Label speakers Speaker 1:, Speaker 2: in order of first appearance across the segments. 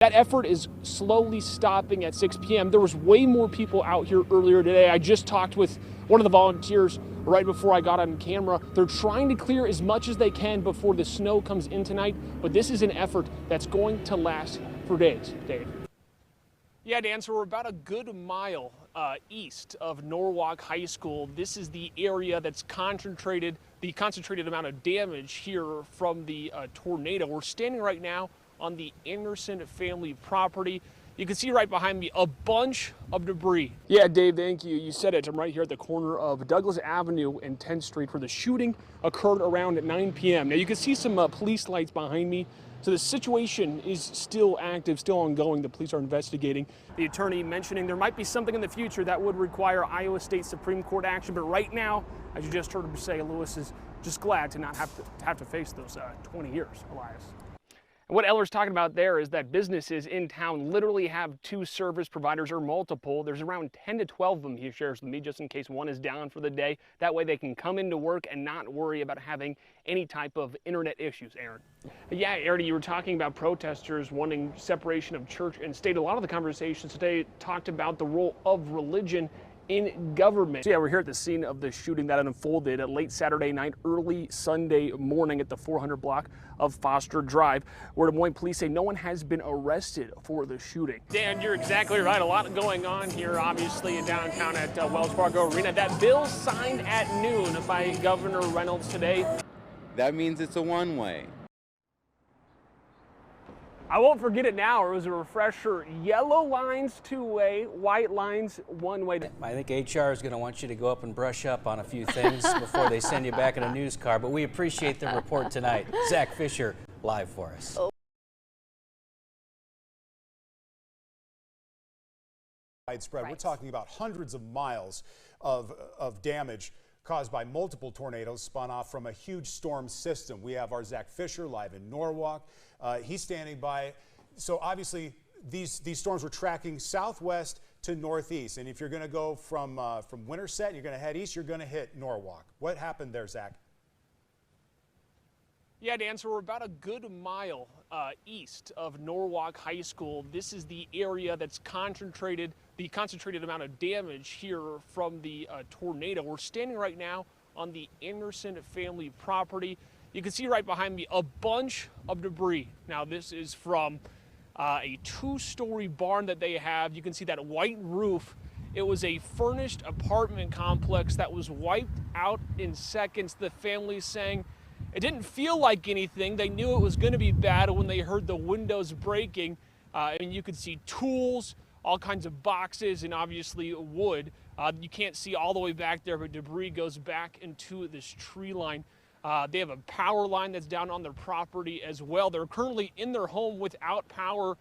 Speaker 1: That effort is slowly stopping at 6 p.m. There was way more people out here earlier today. I just talked with one of the volunteers right before I got on camera. They're trying to clear as much as they can before the snow comes in tonight, but this is an effort that's going to last for days. Dave. Yeah, Dan, so we're about a good mile east of Norwalk High School. This is the area that's concentrated amount of damage here from the tornado. We're standing right now on the Anderson family property. You can see right behind me a bunch of debris. Yeah, Dave, thank you. You said it. I'm right here at the corner of Douglas Avenue and 10th Street where the shooting occurred around at 9 p.m. Now you can see some police lights behind me. So the situation is still active, still ongoing. The police are investigating. The attorney mentioning there might be something in the future that would require Iowa State Supreme Court action. But right now, as you just heard him say, Lewis is just glad to not have to face those 20 years, Elias. And what Eller's talking about there is that businesses in town literally have two service providers or multiple. There's around 10 to 12 of them he shares with me just in case one is down for the day. That way they can come into work and not worry about having any type of internet issues, Aaron. Yeah, Aaron, you were talking about protesters wanting separation of church and state. A lot of the conversations today talked about the role of religion in government. So yeah, we're here at the scene of the shooting that unfolded at late Saturday night, early Sunday morning at the 400 block of Foster Drive, where Des Moines police say no one has been arrested for the shooting. Dan, you're exactly right. A lot going on here, obviously, in downtown at Wells Fargo Arena. That bill signed at noon by Governor Reynolds today.
Speaker 2: That means it's a one-way.
Speaker 1: I won't forget it now. It was a refresher. Yellow lines two-way, white lines one-way.
Speaker 3: I think HR is going to want you to go up and brush up on a few things before they send you back in a news car. But we appreciate the report tonight. Zach Fisher live for us.
Speaker 4: Widespread. Right. We're talking about hundreds of miles of damage caused by multiple tornadoes spun off from a huge storm system. We have our Zach Fisher live in Norwalk. He's standing by. So obviously these storms were tracking southwest to northeast. And if you're going to go from Winterset, you're going to head east, you're going to hit Norwalk. What happened there, Zach?
Speaker 1: Yeah, Dan, so we're about a good mile east of Norwalk High School. This is the area that's concentrated amount of damage here from the tornado. We're standing right now on the Anderson family property. You can see right behind me a bunch of debris. Now this is from a two-story barn that they have. You can see that white roof. It was a furnished apartment complex that was wiped out in seconds. The family's saying it didn't feel like anything. They knew it was going to be bad when they heard the windows breaking. And you could see tools, all kinds of boxes, and obviously wood. You can't see all the way back there, but debris goes back into this tree line. They have a power line that's down on their property as well. They're currently in their home without power,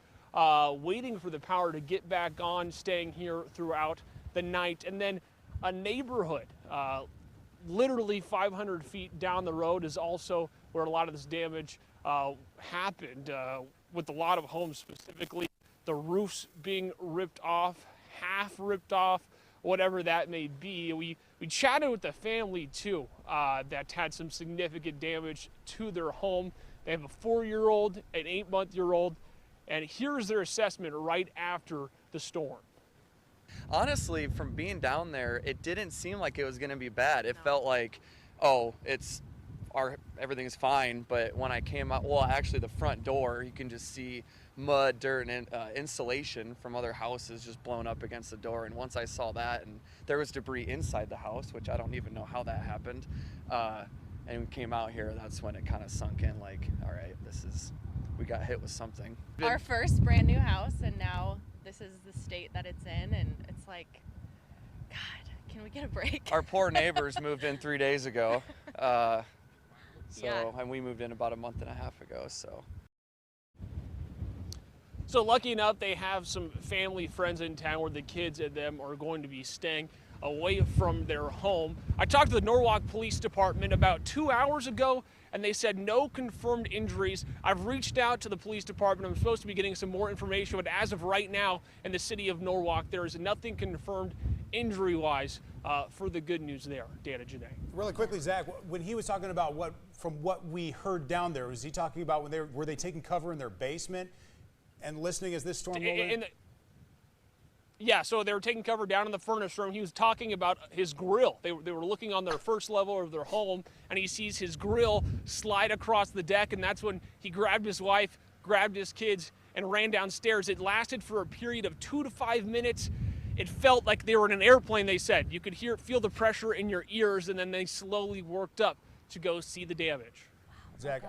Speaker 1: waiting for the power to get back on, staying here throughout the night. And then a neighborhood, literally 500 feet down the road, is also where a lot of this damage happened, with a lot of homes specifically. The roofs being ripped off, half ripped off, whatever that may be. We chatted with the family too, that had some significant damage to their home. They have a 4-year-old, an 8-month-old, and here's their assessment right after the storm.
Speaker 5: Honestly, from being down there, it didn't seem like it was going to be bad. It felt like, oh, everything's fine. But when I came out, well, actually the front door, you can just see mud, dirt, and insulation from other houses just blown up against the door. And once I saw that, and there was debris inside the house, which I don't even know how that happened, and we came out here, that's when it kind of sunk in, like, all right, we got hit with something.
Speaker 6: Our first brand new house, and now this is the state that it's in, and it's like, God, can we get a break?
Speaker 5: Our poor neighbors moved in 3 days ago,
Speaker 6: Yeah.
Speaker 5: And we moved in about a month and a half ago, so.
Speaker 1: So lucky enough, they have some family, friends in town where the kids and them are going to be staying away from their home. I talked to the Norwalk Police Department about 2 hours ago, and they said no confirmed injuries. I've reached out to the police department. I'm supposed to be getting some more information, but as of right now in the city of Norwalk, there is nothing confirmed injury-wise for the good news there. Dana Janae.
Speaker 4: Really quickly, Zach, when he was talking about from what we heard down there, was he talking about were they taking cover in their basement? And listening as this storm rolled in?
Speaker 1: Yeah, so they were taking cover down in the furnace room. He was talking about his grill. They were looking on their first level of their home, and he sees his grill slide across the deck, and that's when he grabbed his wife, grabbed his kids, and ran downstairs. It lasted for a period of 2 to 5 minutes. It felt like they were in an airplane, they said. You could feel the pressure in your ears, and then they slowly worked up to go see the damage.
Speaker 4: Zach,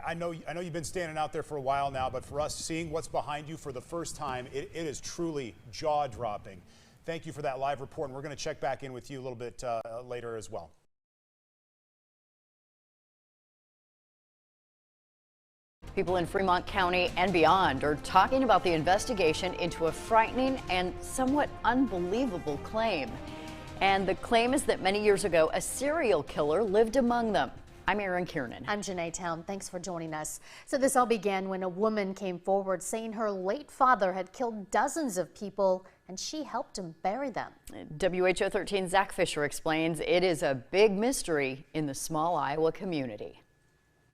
Speaker 4: I know you've been standing out there for a while now, but for us, seeing what's behind you for the first time, it is truly jaw-dropping. Thank you for that live report, and we're going to check back in with you a little bit later as well.
Speaker 7: People in Fremont County and beyond are talking about the investigation into a frightening and somewhat unbelievable claim. And the claim is that many years ago, a serial killer lived among them. I'm Erin Kiernan.
Speaker 8: I'm Janae Town. Thanks for joining us. So this all began when a woman came forward saying her late father had killed dozens of people and she helped him bury them.
Speaker 7: WHO 13 Zach Fisher explains it is a big mystery in the small Iowa community.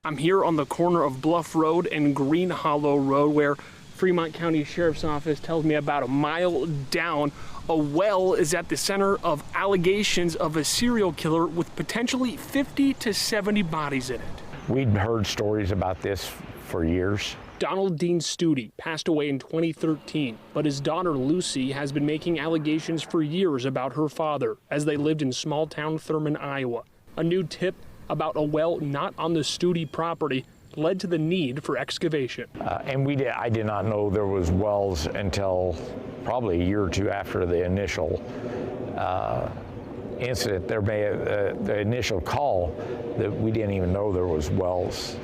Speaker 1: I'm here on the corner of Bluff Road and Green Hollow Road, where Fremont County Sheriff's Office tells me about a mile down, a well is at the center of allegations of a serial killer with potentially 50 to 70 bodies in it.
Speaker 9: We'd heard stories about this for years.
Speaker 1: Donald Dean Studi passed away in 2013, but his daughter Lucy has been making allegations for years about her father as they lived in small-town Thurman, Iowa. A new tip about a well not on the Studi property led to the need for excavation.
Speaker 9: I did not know there was wells until probably a year or two after the initial incident. There may have, the initial call, that we didn't even know there was wells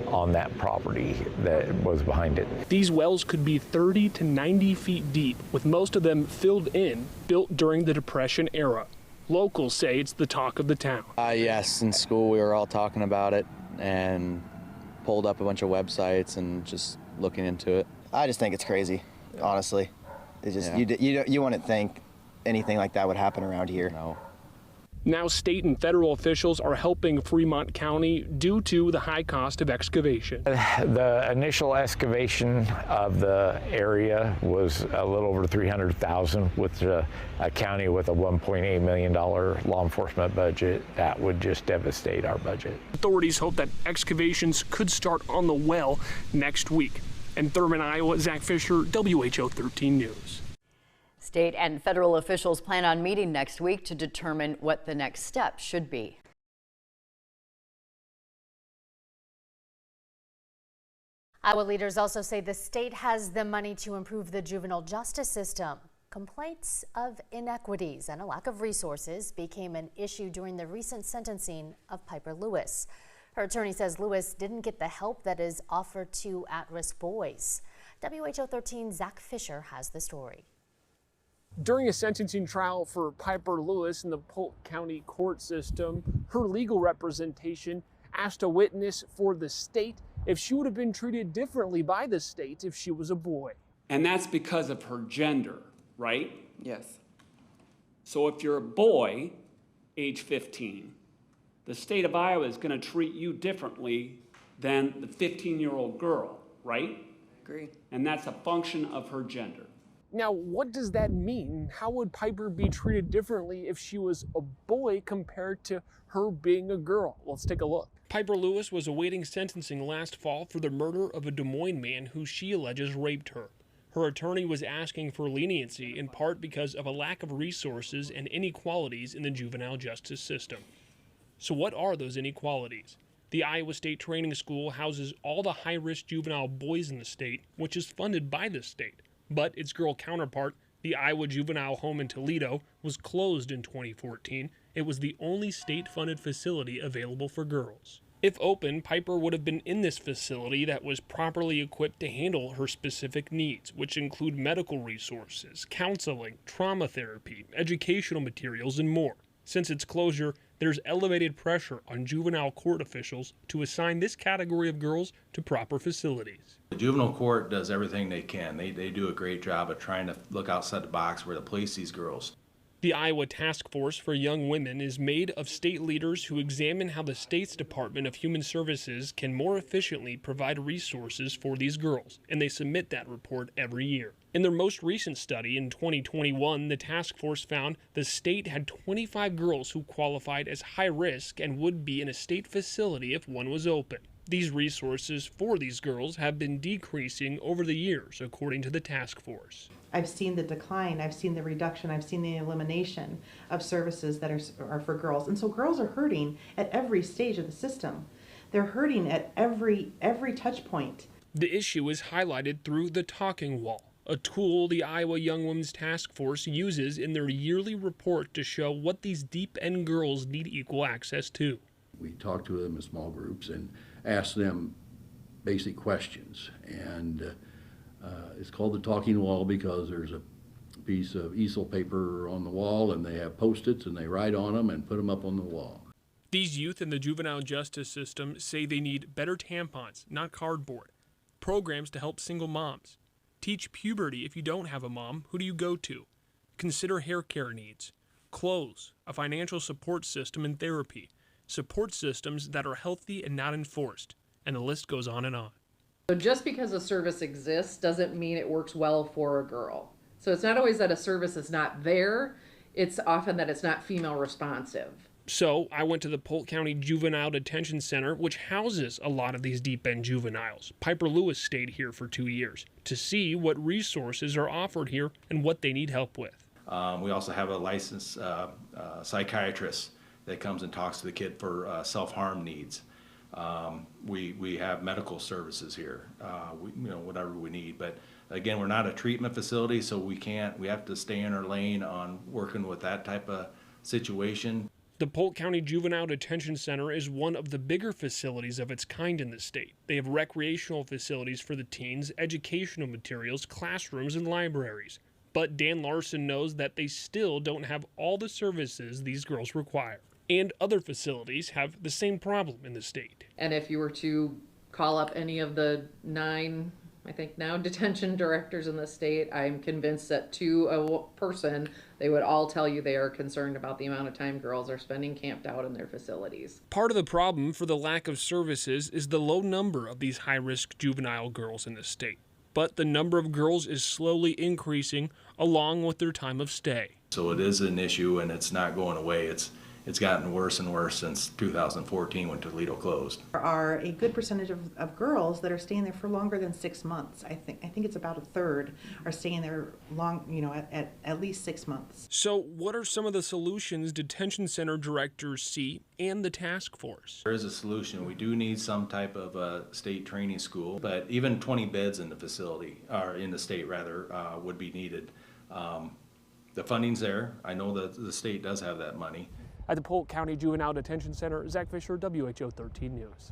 Speaker 9: on that property that was behind it.
Speaker 1: These wells could be 30 to 90 feet deep, with most of them filled in, built during the Depression era. Locals say it's the talk of the town.
Speaker 10: Yes, in school we were all talking about it and pulled up a bunch of websites and just looking into it.
Speaker 11: I just think it's crazy, honestly. It's just, you wouldn't think anything like that would happen around here.
Speaker 10: No.
Speaker 1: Now state and federal officials are helping Fremont County due to the high cost of excavation.
Speaker 9: The initial excavation of the area was a little over $300,000, with a county with a $1.8 million law enforcement budget. That would just devastate our budget.
Speaker 1: Authorities hope that excavations could start on the well next week. In Thurman, Iowa, Zach Fisher, WHO 13 News.
Speaker 7: State and federal officials plan on meeting next week to determine what the next step should be.
Speaker 8: Iowa leaders also say the state has the money to improve the juvenile justice system. Complaints of inequities and a lack of resources became an issue during the recent sentencing of Piper Lewis. Her attorney says Lewis didn't get the help that is offered to at-risk boys. WHO 13 Zach Fisher has the story.
Speaker 1: During a sentencing trial for Piper Lewis in the Polk County court system, her legal representation asked a witness for the state if she would have been treated differently by the state if she was a boy.
Speaker 12: And that's because of her gender, right?
Speaker 13: Yes.
Speaker 12: So if you're a boy, age 15, the state of Iowa is going to treat you differently than the 15-year-old girl, right?
Speaker 13: Agree.
Speaker 12: And that's a function of her gender.
Speaker 1: Now, what does that mean? How would Piper be treated differently if she was a boy compared to her being a girl? Let's take a look. Piper Lewis was awaiting sentencing last fall for the murder of a Des Moines man who she alleges raped her. Her attorney was asking for leniency in part because of a lack of resources and inequalities in the juvenile justice system. So what are those inequalities? The Iowa State Training School houses all the high-risk juvenile boys in the state, which is funded by the state. But its girl counterpart, the Iowa Juvenile Home in Toledo, was closed in 2014. It was the only state-funded facility available for girls. If open, Piper would have been in this facility that was properly equipped to handle her specific needs, which include medical resources, counseling, trauma therapy, educational materials, and more. Since its closure, there's elevated pressure on juvenile court officials to assign this category of girls to proper facilities.
Speaker 14: The juvenile court does everything they can. They do a great job of trying to look outside the box where to place these girls.
Speaker 1: The Iowa Task Force for Young Women is made of state leaders who examine how the state's Department of Human Services can more efficiently provide resources for these girls, and they submit that report every year. In their most recent study in 2021, the task force found the state had 25 girls who qualified as high risk and would be in a state facility if one was open. These resources for these girls have been decreasing over the years, according to the task force.
Speaker 13: I've seen the decline, I've seen the reduction, I've seen the elimination of services that are for girls. And so girls are hurting at every stage of the system. They're hurting at every touch point.
Speaker 1: The issue is highlighted through the talking wall, a tool the Iowa Young Women's Task Force uses in their yearly report to show what these deep-end girls need equal access to.
Speaker 14: We talk to them in small groups and ask them basic questions. And it's called the talking wall because there's a piece of easel paper on the wall and they have Post-its and they write on them and put them up on the wall.
Speaker 1: These youth in the juvenile justice system say they need better tampons, not cardboard, programs to help single moms, teach puberty if you don't have a mom, who do you go to, consider hair care needs, clothes, a financial support system and therapy, support systems that are healthy and not enforced, and the list goes on and on.
Speaker 15: So just because a service exists doesn't mean it works well for a girl. So it's not always that a service is not there, it's often that it's not female responsive.
Speaker 1: So I went to the Polk County Juvenile Detention Center, which houses a lot of these deep-end juveniles. Piper Lewis stayed here for 2 years to see what resources are offered here and what they need help with.
Speaker 16: We also have a licensed psychiatrist that comes and talks to the kid for self-harm needs. We have medical services here, whatever we need. But again, we're not a treatment facility, so we have to stay in our lane on working with that type of situation.
Speaker 1: The Polk County Juvenile Detention Center is one of the bigger facilities of its kind in the state. They have recreational facilities for the teens, educational materials, classrooms, and libraries. But Dan Larson knows that they still don't have all the services these girls require. And other facilities have the same problem in the state.
Speaker 15: And if you were to call up any of the 9, I think now, detention directors in the state, I'm convinced that to a person, they would all tell you they are concerned about the amount of time girls are spending camped out in their facilities.
Speaker 1: Part of the problem for the lack of services is the low number of these high-risk juvenile girls in the state. But the number of girls is slowly increasing along with their time of stay.
Speaker 16: So it is an issue and it's not going away. It's gotten worse and worse since 2014 when Toledo closed.
Speaker 13: There are a good percentage of girls that are staying there for longer than 6 months. I think it's about a third are staying there long, at least 6 months.
Speaker 1: So what are some of the solutions detention center directors see and the task force?
Speaker 16: There is a solution. We do need some type of a state training school, but even 20 beds in the facility, or in the state rather, would be needed. The funding's there. I know that the state does have that money.
Speaker 1: At the Polk County Juvenile Detention Center, Zach Fisher, WHO 13 News.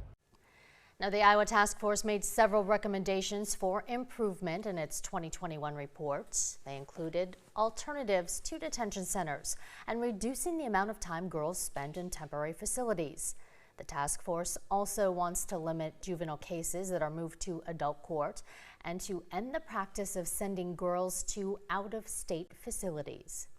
Speaker 8: Now, the Iowa Task Force made several recommendations for improvement in its 2021 reports. They included alternatives to detention centers and reducing the amount of time girls spend in temporary facilities. The task force also wants to limit juvenile cases that are moved to adult court and to end the practice of sending girls to out-of-state facilities.